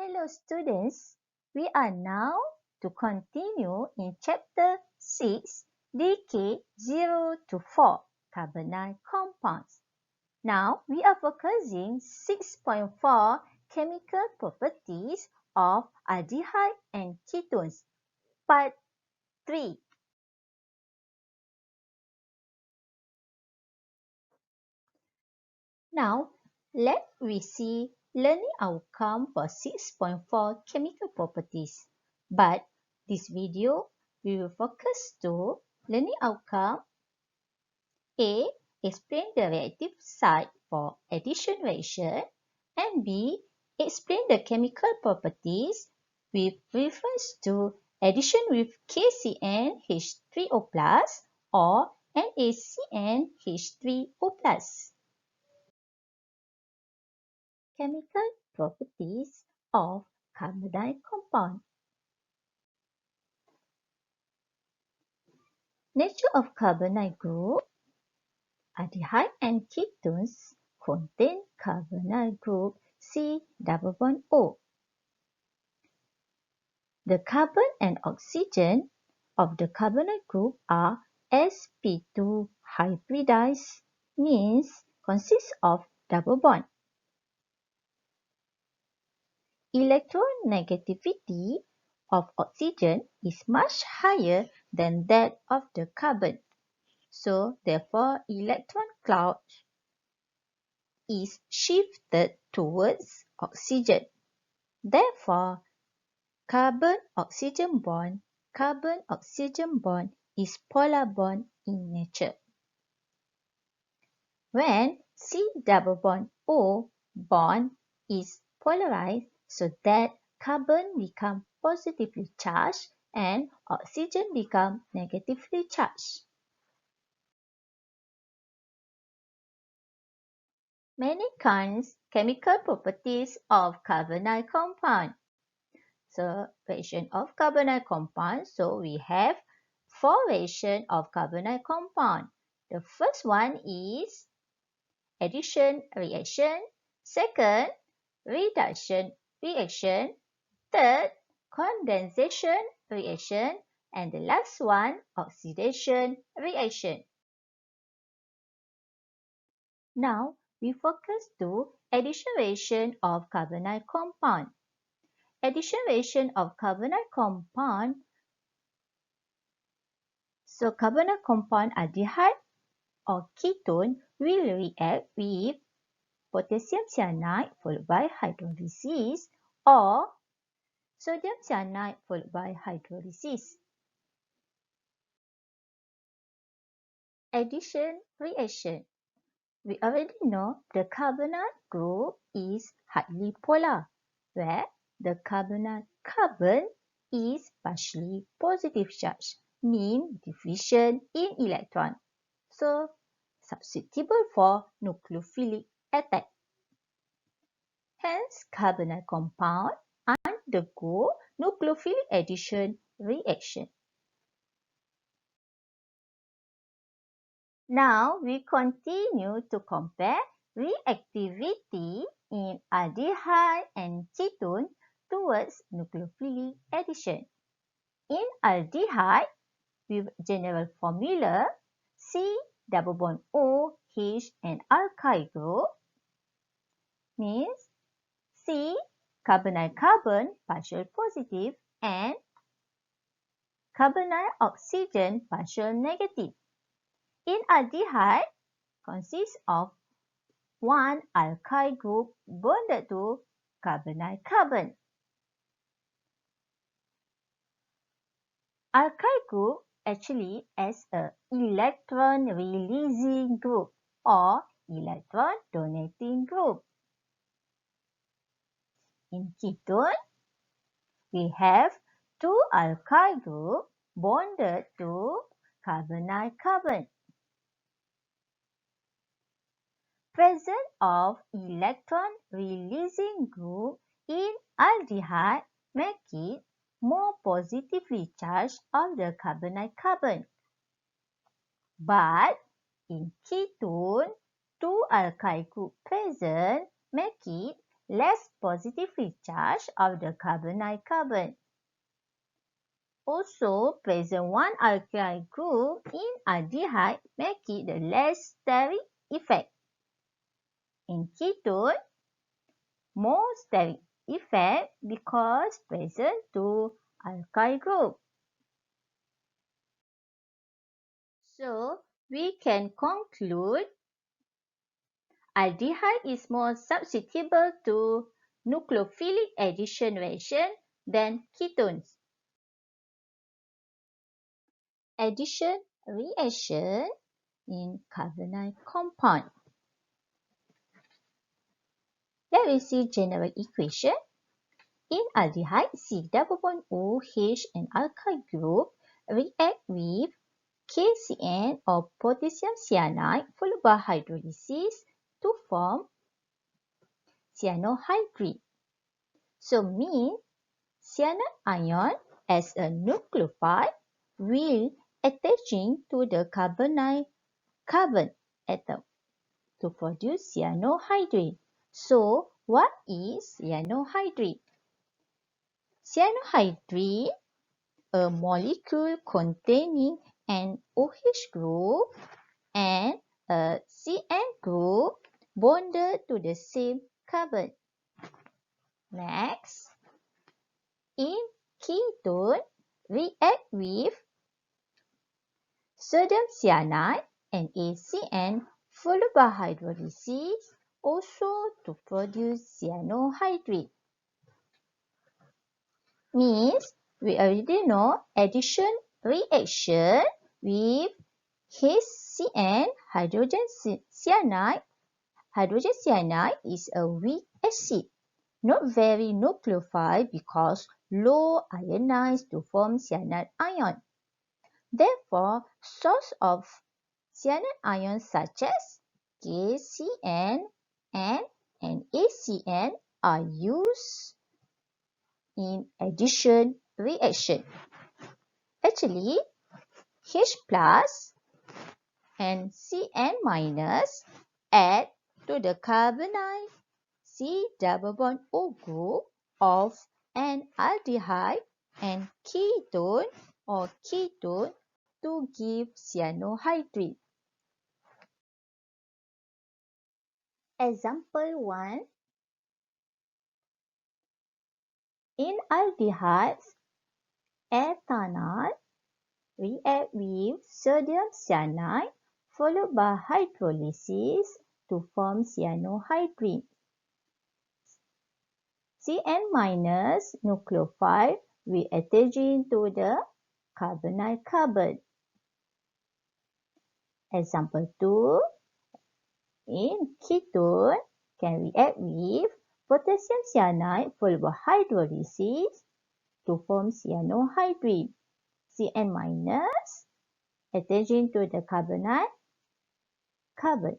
Hello students, we are now to continue in chapter 6, decay 0 to 4, carbonyl compounds. Now we are focusing 6.4 chemical properties of aldehyde and ketones, part 3. Now let we see learning outcome for 6.4 chemical properties. But this video, we will focus to learning outcome A. Explain the reactive site for addition reaction, and B. Explain the chemical properties with reference to addition with KCnH3O+, or NaCnH3O+. Chemical properties of carbonyl compound. Nature of carbonyl group. Aldehyde and ketones contain carbonyl group C double bond O. The carbon and oxygen of the carbonyl group are sp2 hybridized, means consists of double bond. Electronegativity of oxygen is much higher than that of the carbon. So, therefore, electron cloud is shifted towards oxygen. Therefore, carbon-oxygen bond is polar bond in nature. When C double bond O bond is polarized, so that carbon become positively charged and oxygen become negatively charged. Many kinds chemical properties of carbonyl compound. So, reaction of carbonyl compound. So, we have 4 reactions of carbonyl compound. The first one is addition reaction. Second, reduction reaction. Third, condensation reaction. And the last one, oxidation reaction. Now, we focus to addition reaction of carbonyl compound. Addition reaction of carbonyl compound. So, carbonyl compound aldehyde or ketone will react with potassium cyanide followed by hydrolysis or sodium cyanide followed by hydrolysis. Addition reaction. We already know the carbonyl group is highly polar, where the carbonyl carbon is partially positive charged, mean deficient in electron, so susceptible for nucleophilic attack. Hence, carbonyl compound undergo nucleophilic addition reaction. Now, we continue to compare reactivity in aldehyde and ketone towards nucleophilic addition. In aldehyde, with general formula C double bond O, H and alkyl group, means C carbonyl carbon partial positive and carbonyl oxygen partial negative. In aldehyde, consists of one alkyl group bonded to carbonyl carbon. Alkyl group actually as an electron releasing group or electron donating group. In ketone, we have two alkyl groups bonded to carbonyl carbon. Presence of electron releasing group in aldehyde make it more positively charged of the carbonyl carbon. But in ketone, two alkyl group present make it less positively charged of the carbonyl carbon. Also, present one alkyl group in aldehyde make it the less steric effect. In ketone, more steric effect because present two alkyl group. So, we can conclude aldehyde is more susceptible to nucleophilic addition reaction than ketones. Addition reaction in carbonyl compound. Let me see general equation. In aldehyde, C double bond OH and alkyl group react with KCN or potassium cyanide followed by hydrolysis to form cyanohydride. So mean cyanide ion as a nucleophile will attaching to the carbonyl carbon atom to produce cyanohydride. So what is cyanohydride? Cyanohydride, a molecule containing an OH group and a CN group bonded to the same carbon. Next, in ketone, react with sodium cyanide and ACN followed by hydrolysis also to produce cyanohydride. Means we already know addition reaction with HCN hydrogen cyanide. Hydrogen cyanide is a weak acid, not very nucleophile because low ionized to form cyanide ion. Therefore, source of cyanide ions such as KCN and ACN are used in addition reaction. Actually, H plus and Cn minus add to the carbonyl C double bond O group of an aldehyde and ketone or ketone to give cyanohydride. Example 1. In aldehydes, ethanol react with sodium cyanide followed by hydrolysis to form cyanohydride. Cn minus nucleophile will attach to the carbonyl carbon. Example 2. In ketone can react with potassium cyanide followed by hydrolysis to form cyanohydride. Cn minus attaching to the carbonyl carbon.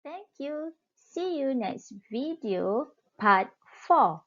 Thank you. See you next video, part 4.